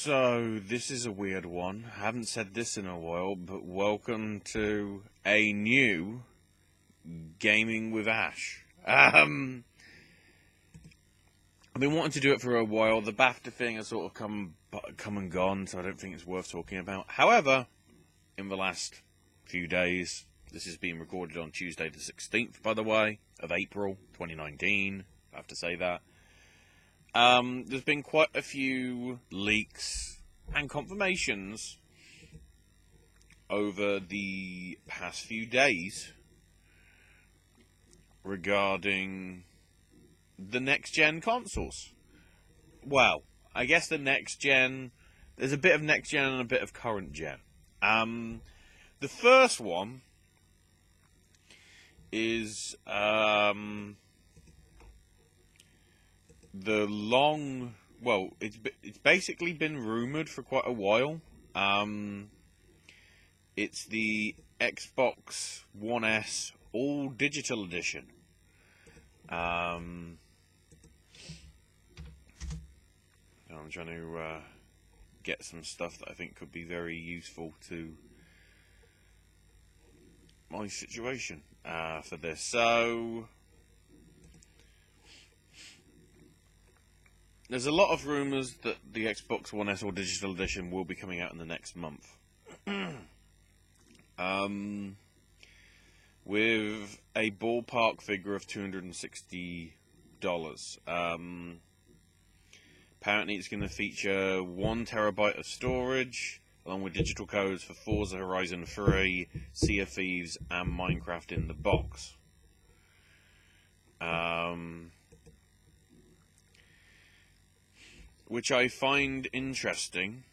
So, this is a weird one. I haven't said this in a while, but welcome to a new Gaming with Ash. I've been wanting to do it for a while. The BAFTA thing has sort of come and gone, so I don't think it's worth talking about. However, in the last few days, this is being recorded on Tuesday the 16th, by the way, of April 2019. I have to say that. There's been quite a few leaks and confirmations over the past few days regarding the next-gen consoles. Well, I guess the next-gen, there's a bit of next-gen and a bit of current-gen. The first one is it's basically been rumoured for quite a while. It's the Xbox One S All Digital Edition. I'm trying to get some stuff that I think could be very useful to my situation for this. So there's a lot of rumours that the Xbox One S or Digital Edition will be coming out in the next month. With a ballpark figure of $260. Apparently it's going to feature 1 terabyte of storage, along with digital codes for Forza Horizon 3, Sea of Thieves, and Minecraft in the box. Which I find interesting,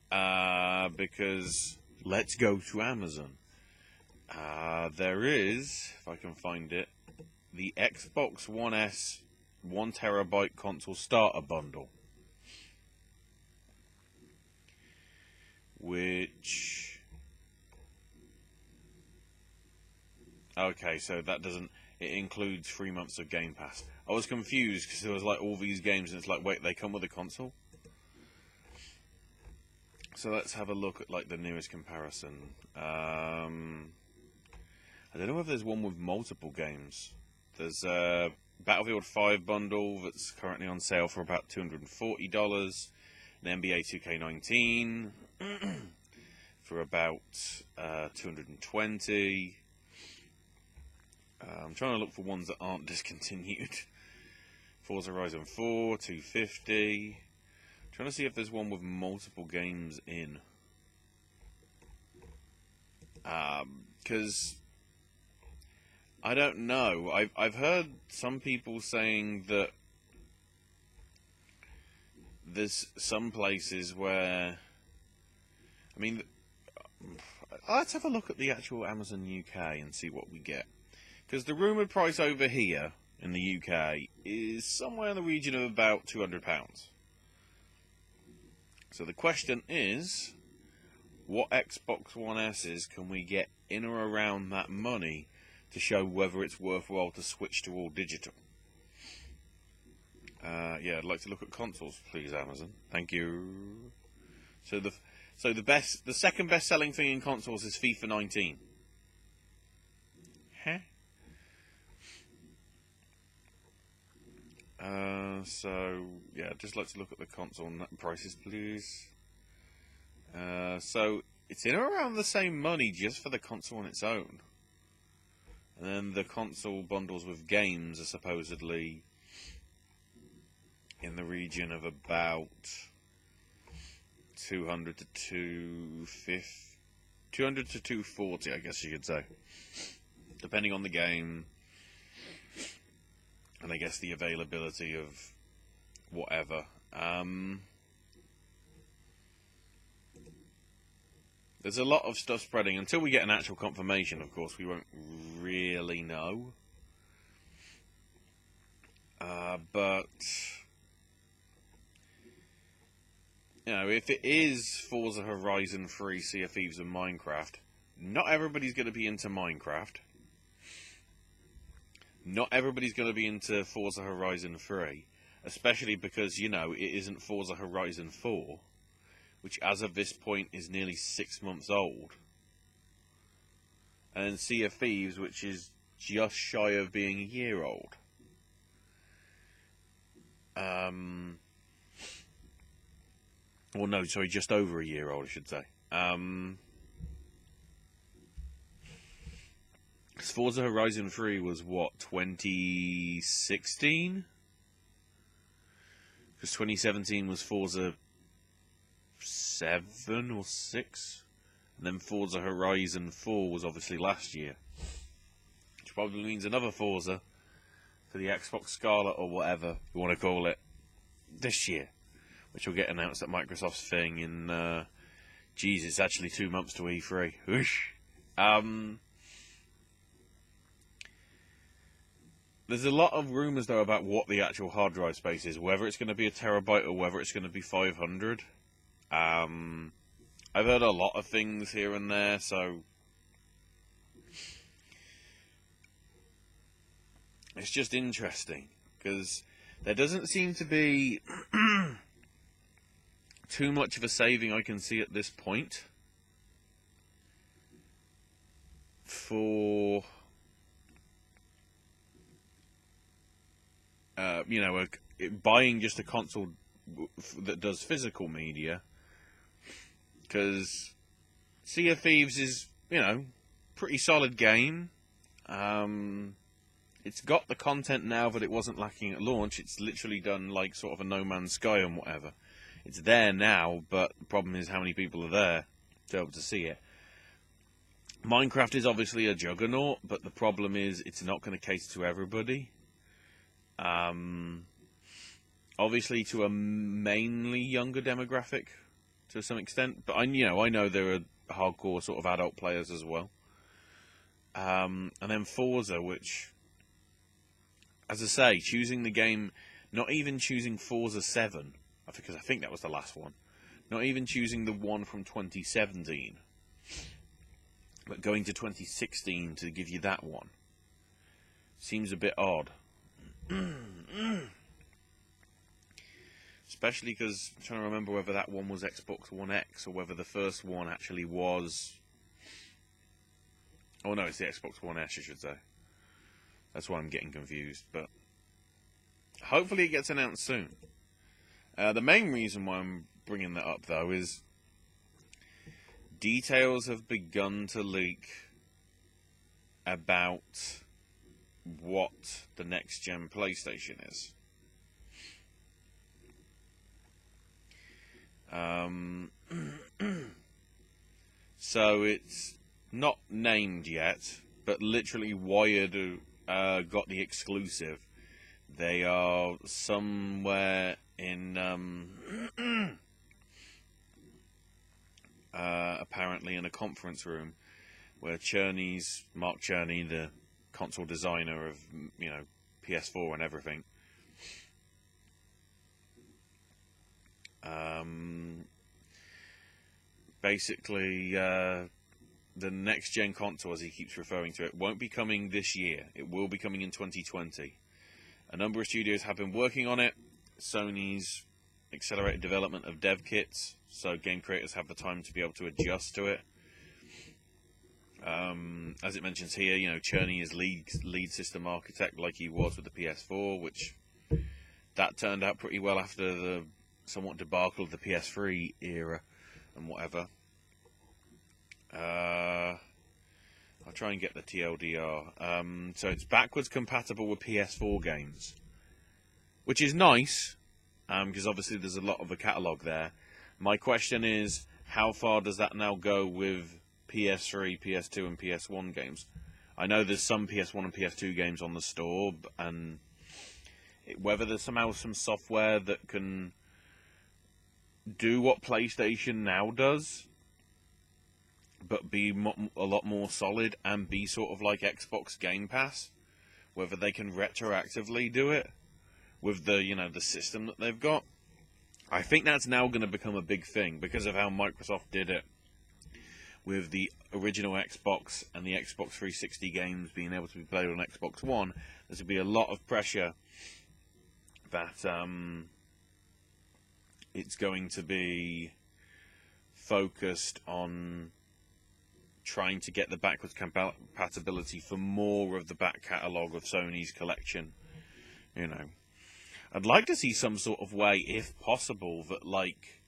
because let's go to Amazon. There is, if I can find it, the Xbox One S 1 terabyte console starter bundle, which, okay, so that doesn't, it includes 3 months of Game Pass. I was confused because there was like all these games and it's like, wait, they come with a console? So let's have a look at like the newest comparison. I don't know if there's one with multiple games. There's a Battlefield 5 bundle that's currently on sale for about $240. An NBA 2K19 for about $220. I'm trying to look for ones that aren't discontinued. Forza Horizon 4, $250. Trying to see if there's one with multiple games in. Because I don't know. I've heard some people saying that there's some places where, I mean, let's have a look at the actual Amazon UK and see what we get. Because the rumoured price over here in the UK is somewhere in the region of about £200. So the question is, what Xbox One S's can we get in or around that money to show whether it's worthwhile to switch to all digital? Yeah, I'd like to look at consoles, please, Amazon. Thank you. So the second best-selling thing in consoles is FIFA 19. Huh? So yeah, I'd just like to look at the console prices, please. So it's in or around the same money just for the console on its own. And then the console bundles with games are supposedly in the region of about 200 to 240, I guess you could say, depending on the game, and I guess the availability of whatever. There's a lot of stuff spreading. Until we get an actual confirmation, of course, we won't really know. But, you know, if it is Forza Horizon 3, Sea of Thieves, and Minecraft, not everybody's going to be into Minecraft. Not everybody's going to be into Forza Horizon 3. especially because, you know, it isn't Forza Horizon 4, which as of this point is nearly 6 months old. And then Sea of Thieves, which is just shy of being a year old. Well, no, sorry, just over a year old, I should say. Forza Horizon 3 was, what, 2016? Because 2017 was Forza 7 or 6? And then Forza Horizon 4 was obviously last year. Which probably means another Forza for the Xbox Scarlet or whatever you want to call it this year. Which will get announced at Microsoft's thing in, it's actually 2 months to E3. Whoosh. There's a lot of rumours, though, about what the actual hard drive space is. Whether it's going to be a terabyte or whether it's going to be 500. I've heard a lot of things here and there, so it's just interesting. Because there doesn't seem to be too much of a saving I can see at this point for, you know, buying just a console that does physical media. Because Sea of Thieves is, you know, pretty solid game. It's got the content now that it wasn't lacking at launch. It's literally done like sort of a No Man's Sky and whatever. It's there now, but the problem is how many people are there to be able to see it. Minecraft is obviously a juggernaut, but the problem is it's not going to cater to everybody. Obviously to a mainly younger demographic to some extent, but I know there are hardcore sort of adult players as well. And then Forza, which, as I say, choosing the game, not even choosing Forza 7, because I think that was the last one, not even choosing the one from 2017, but going to 2016 to give you that one, seems a bit odd. Especially because I'm trying to remember whether that one was Xbox One X or whether the first one actually was... Oh no, it's the Xbox One S, I should say. That's why I'm getting confused, but hopefully it gets announced soon. The main reason why I'm bringing that up, though, is details have begun to leak about what the next-gen PlayStation is. So it's not named yet, but literally Wired got the exclusive. They are somewhere in apparently in a conference room where Mark Cherney, the console designer of, you know, PS4 and everything, basically the next gen console, as he keeps referring to it, won't be coming this year. It will be coming in 2020. A number of studios have been working on it. Sony's accelerated development of dev kits, so game creators have the time to be able to adjust to it. As it mentions here, you know, Cherney is lead system architect like he was with the PS4, which that turned out pretty well after the somewhat debacle of the PS3 era and whatever. I'll try and get the TLDR. So it's backwards compatible with PS4 games, which is nice, because obviously there's a lot of a catalogue there. My question is, how far does that now go with PS3, PS2 and PS1 games? I know there's some PS1 and PS2 games on the store, and whether there's somehow some software that can do what PlayStation now does, but be a lot more solid and be sort of like Xbox Game Pass, whether they can retroactively do it with the, you know, the system that they've got. I think that's now going to become a big thing because of how Microsoft did it with the original Xbox and the Xbox 360 games being able to be played on Xbox One. There's going to be a lot of pressure that it's going to be focused on trying to get the backwards compatibility for more of the back catalogue of Sony's collection. You know, I'd like to see some sort of way, if possible, that like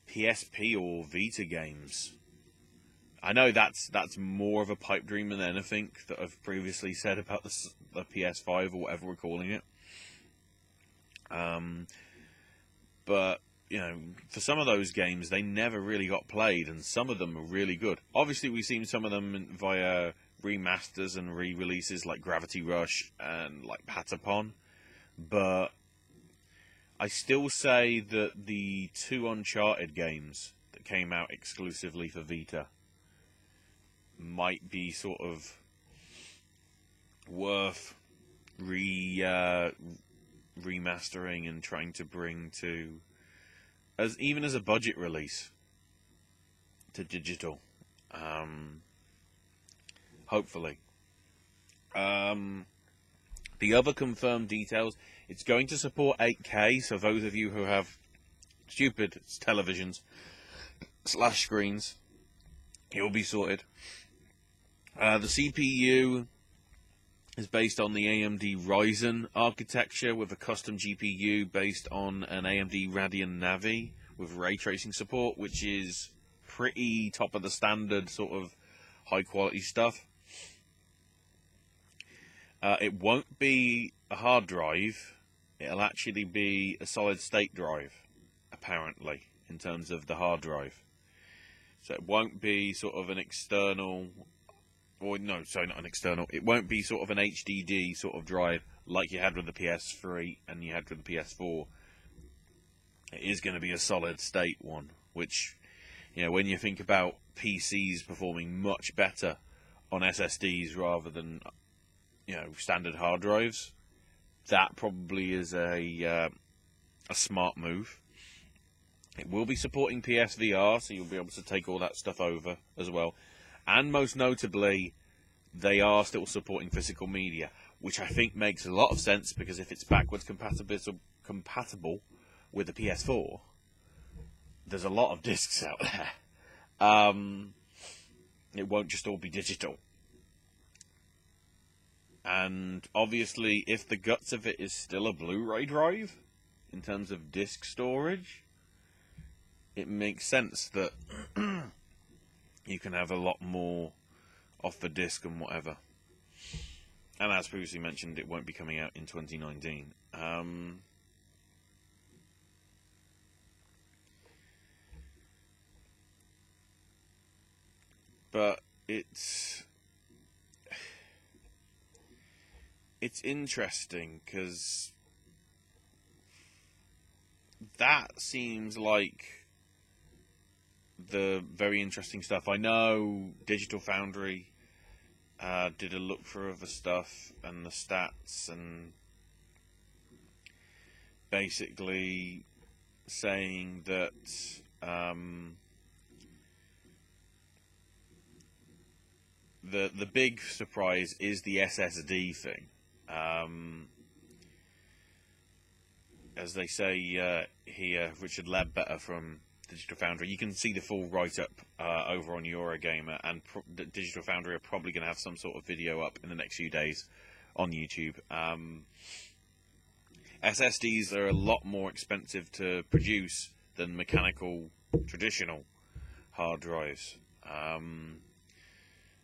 PSP or Vita games. I know that's more of a pipe dream than anything that I've previously said about the PS5 or whatever we're calling it. But you know, for some of those games, they never really got played, and some of them are really good. Obviously, we've seen some of them via remasters and re-releases like Gravity Rush and like Patapon, but I still say that the 2 Uncharted games that came out exclusively for Vita might be sort of worth remastering and trying to bring to, even as a budget release, to digital. Hopefully. The other confirmed details, it's going to support 8K, so those of you who have stupid televisions / screens, it will be sorted. The CPU is based on the AMD Ryzen architecture with a custom GPU based on an AMD Radeon Navi with ray tracing support, which is pretty top of the standard sort of high quality stuff. It won't be a hard drive, it'll actually be a solid state drive, apparently, in terms of the hard drive. So it won't be sort of an external, or no, sorry, not an external, it won't be sort of an HDD sort of drive like you had with the PS3 and you had with the PS4. It is going to be a solid state one, which, you know, when you think about PCs performing much better on SSDs rather than, you know, standard hard drives, that probably is a smart move. It will be supporting PSVR, so you'll be able to take all that stuff over as well. And most notably, they are still supporting physical media, which I think makes a lot of sense, because if it's backwards compatible with the PS4, there's a lot of discs out there. It won't just all be digital. And obviously, if the guts of it is still a Blu-ray drive, in terms of disc storage, it makes sense that you can have a lot more off the disc and whatever. And as previously mentioned, it won't be coming out in 2019. But it's interesting, because that seems like the very interesting stuff. I know Digital Foundry did a look for other stuff and the stats, and basically saying that the big surprise is the SSD thing. As they say here, Richard Ledbetter from Digital Foundry. You can see the full write-up over on Eurogamer, and Digital Foundry are probably going to have some sort of video up in the next few days on YouTube. SSDs are a lot more expensive to produce than mechanical, traditional hard drives.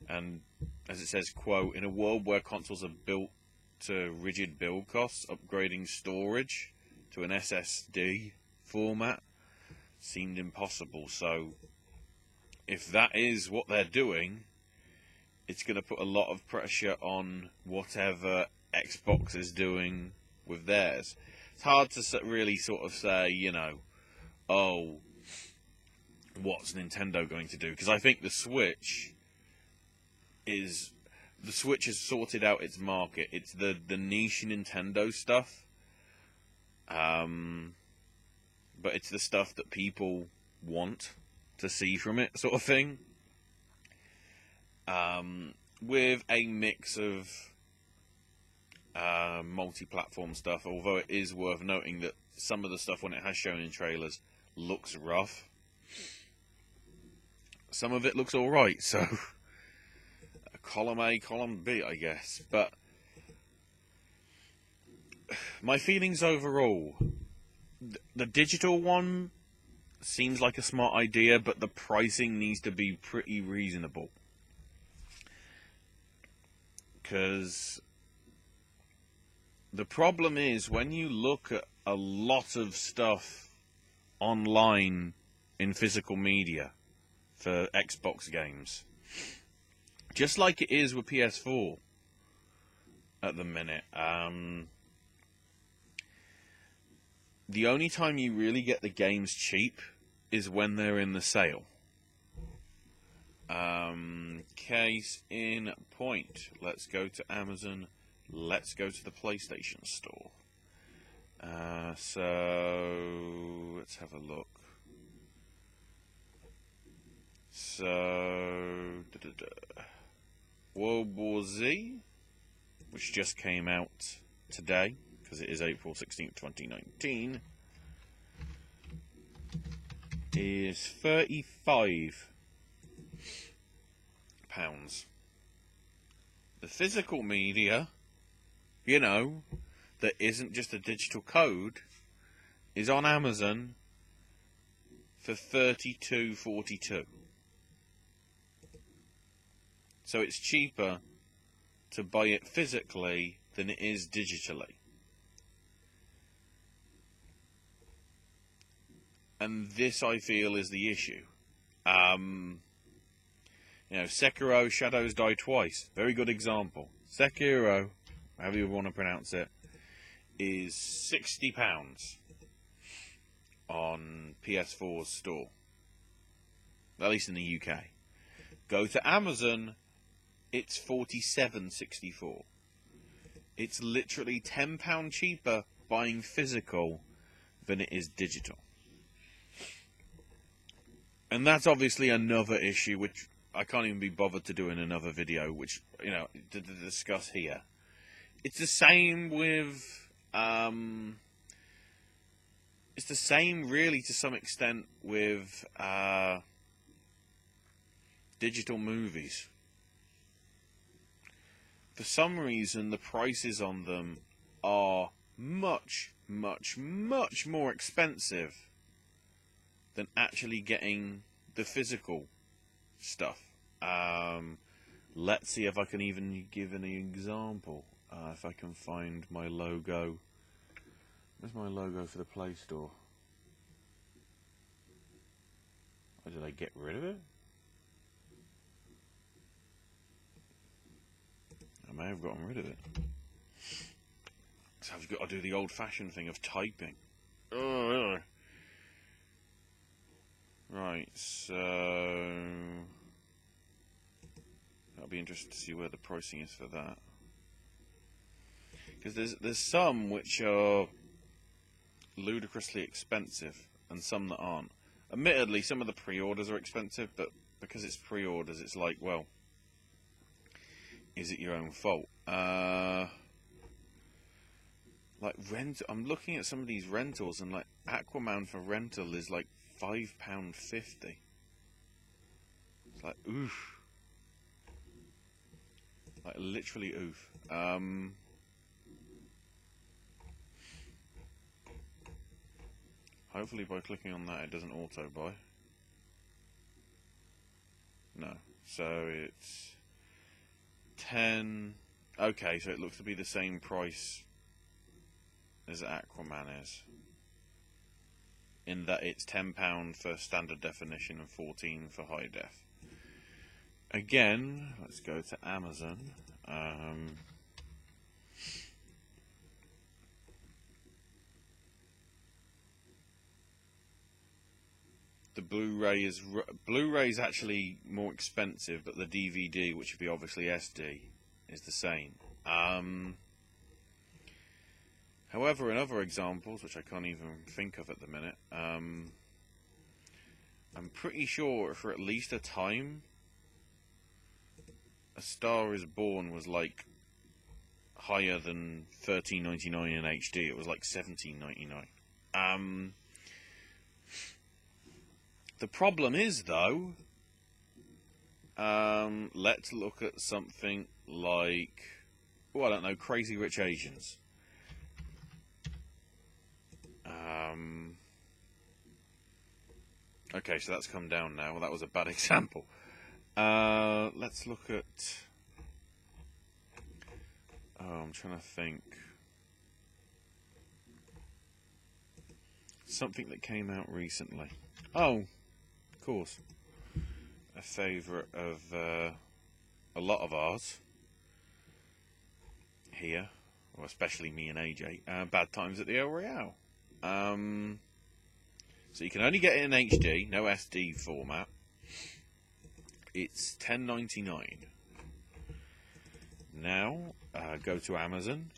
And as it says, quote, in a world where consoles are built to rigid build costs, upgrading storage to an SSD format seemed impossible. So if that is what they're doing, it's going to put a lot of pressure on whatever Xbox is doing with theirs. It's hard to really sort of say, you know, oh, what's Nintendo going to do? Because I think the Switch has sorted out its market. It's the niche Nintendo stuff. But it's the stuff that people want to see from it, sort of thing. With a mix of multi-platform stuff, although it is worth noting that some of the stuff, when it has shown in trailers, looks rough. Some of it looks alright, so column A, column B, I guess. But my feelings overall, the digital one seems like a smart idea, but the pricing needs to be pretty reasonable. Because the problem is, when you look at a lot of stuff online in physical media for Xbox games, just like it is with PS4 at the minute, the only time you really get the games cheap is when they're in the sale. Case in point, let's go to Amazon, let's go to the PlayStation Store. So let's have a look. So World War Z, which just came out today, because it is April 16th, 2019, is £35. The physical media, you know, that isn't just a digital code, is on Amazon for $32.42. So it's cheaper to buy it physically than it is digitally. And this, I feel, is the issue. Sekiro Shadows Die Twice, very good example. Sekiro, however you want to pronounce it, is £60 on PS4's store, at least in the UK. Go to Amazon, it's £47.64. It's literally £10 cheaper buying physical than it is digital. And that's obviously another issue which I can't even be bothered to do in another video, which, to discuss here. It's the same with, it's the same really to some extent with digital movies. For some reason, the prices on them are much, much, much more expensive than actually getting the physical stuff. Let's see if I can even give an example. If I can find my logo. Where's my logo for the Play Store? Or did I get rid of it? I may have gotten rid of it. So I've got to do the old-fashioned thing of typing. Ugh. Right, so I'll be interested to see where the pricing is for that. Because there's some which are ludicrously expensive and some that aren't. Admittedly, some of the pre-orders are expensive, but because it's pre-orders, it's like, well, is it your own fault? Like I'm looking at some of these rentals, and like Aquaman for rental is like £5.50. It's like oof, like literally oof. Hopefully by clicking on that it doesn't auto buy. No, so it's 10. Okay, so it looks to be the same price as Aquaman is, in that it's £10 for standard definition and $14 for high def. Again, let's go to Amazon. The Blu-ray is actually more expensive, but the DVD, which would be obviously SD, is the same. However, in other examples, which I can't even think of at the minute, I'm pretty sure for at least a time, A Star Is Born was like higher than $13.99 in HD. It was like $17.99. The problem is, though, let's look at something like, I don't know, Crazy Rich Asians. Okay, so that's come down now. Well, that was a bad example. Let's look at... I'm trying to think. Something that came out recently. Oh, of course. A favourite of a lot of ours here, or especially me and AJ, Bad Times at the El Royale. So you can only get it in HD, no SD format. It's $10.99. Now, go to Amazon,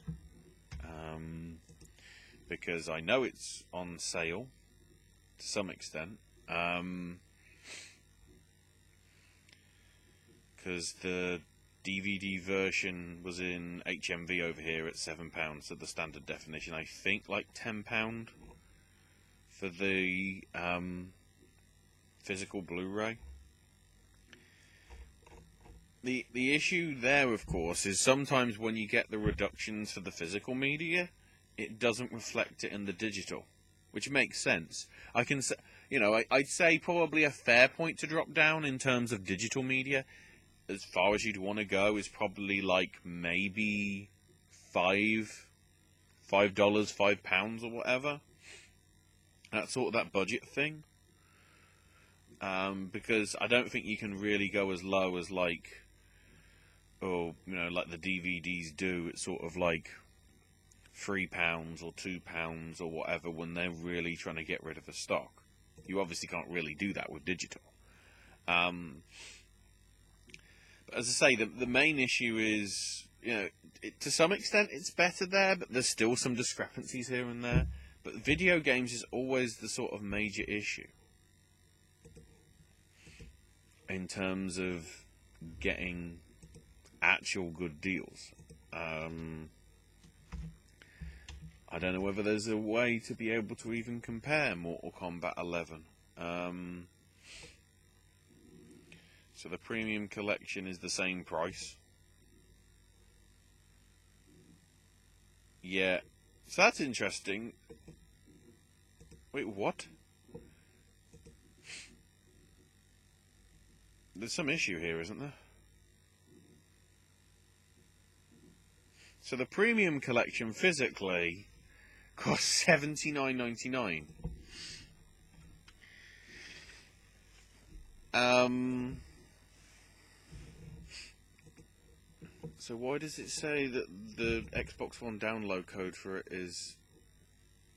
because I know it's on sale to some extent. Because the DVD version was in HMV over here at £7, so the standard definition, I think, like £10 for the physical Blu-ray. The issue there, of course, is sometimes when you get the reductions for the physical media, it doesn't reflect it in the digital, which makes sense. I can say, I'd say probably a fair point to drop down in terms of digital media, as far as you'd want to go, is probably like maybe $5, £5 or whatever. That's sort of that budget thing. Because I don't think you can really go as low as like, like the DVDs do. It's sort of like £3 or £2 or whatever when they're really trying to get rid of the stock. You obviously can't really do that with digital. But as I say, the main issue is, to some extent it's better there, but there's still some discrepancies here and there. But video games is always the sort of major issue in terms of getting actual good deals. I don't know whether there's a way to be able to even compare Mortal Kombat 11. So the premium collection is the same price. Yeah, so that's interesting. Wait, what? There's some issue here, isn't there? So the premium collection physically costs $79.99. So why does it say that the Xbox One download code for it is...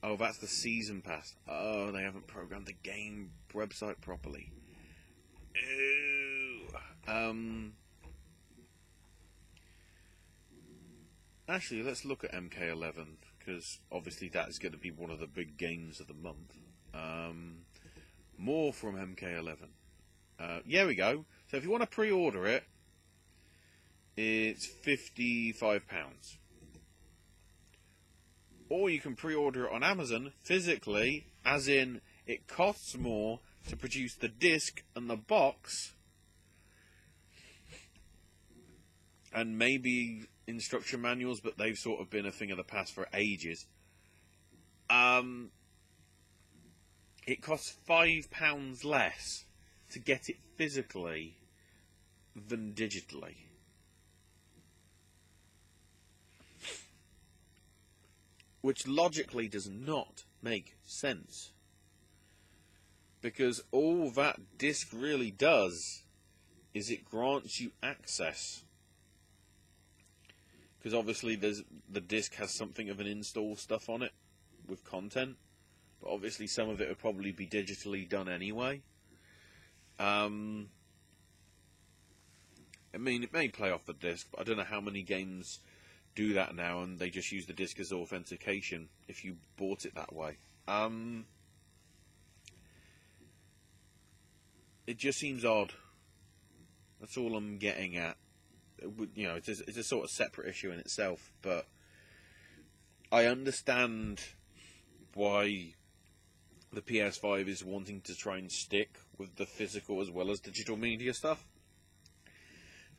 Oh, that's the season pass. Oh, they haven't programmed the game website properly. Ew. Actually, let's look at MK11, because obviously that is going to be one of the big games of the month. More from MK11. Yeah, we go. So if you want to pre-order it, it's £55. Or you can pre-order it on Amazon physically, as in it costs more to produce the disc and the box, and maybe instruction manuals, but they've sort of been a thing of the past for ages. It costs £5 less to get it physically than digitally. Which logically does not make sense. Because all that disc really does is it grants you access. Because obviously the disc has something of an install stuff on it with content. But obviously some of it would probably be digitally done anyway. I mean, it may play off the disc, but I don't know how many games do that now, and they just use the disc as authentication if you bought it that way. It just seems odd. That's all I'm getting at. you know, it's a sort of separate issue in itself. But I understand why the PS5 is wanting to try and stick with the physical as well as digital media stuff,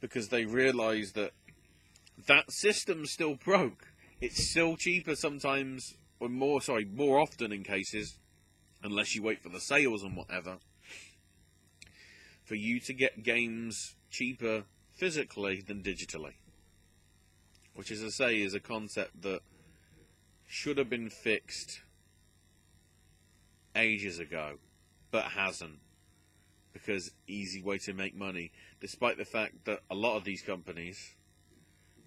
because they realise that that system still broke. It's still cheaper sometimes, or more often in cases, unless you wait for the sales and whatever, for you to get games cheaper physically than digitally. Which, as I say, is a concept that should have been fixed ages ago, but hasn't, because easy way to make money, despite the fact that a lot of these companies,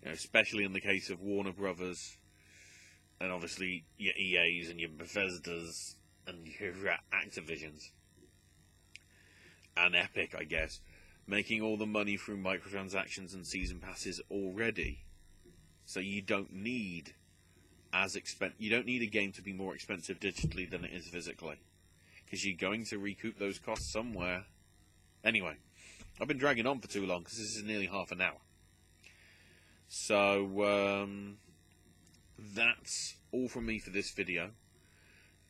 you know, especially in the case of Warner Brothers, and obviously your EAs and your Bethesdas and your Activisions, and Epic, I guess, making all the money through microtransactions and season passes already. So you don't need you don't need a game to be more expensive digitally than it is physically, because you're going to recoup those costs somewhere. Anyway, I've been dragging on for too long because this is nearly half an hour. So that's all from me for this video.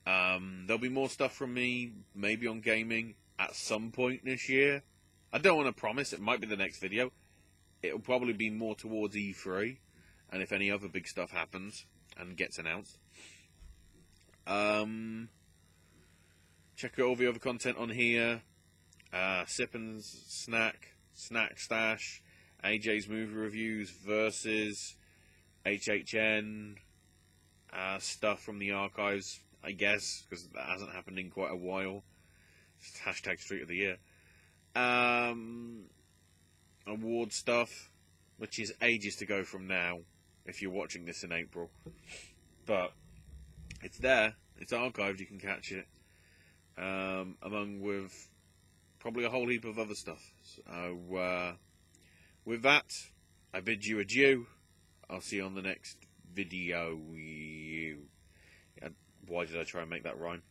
There'll be more stuff from me, maybe on gaming, at some point this year. I don't want to promise, it might be the next video. It'll probably be more towards E3, and if any other big stuff happens and gets announced. Check out all the other content on here. Sip and Snack, Snack Stash, AJ's movie reviews, versus HHN, stuff from the archives, I guess, because that hasn't happened in quite a while. Just hashtag Street of the Year. Award stuff, which is ages to go from now, if you're watching this in April. But it's there, it's archived, you can catch it. Along with probably a whole heap of other stuff. So, with that, I bid you adieu. I'll see you on the next video. Why did I try and make that rhyme?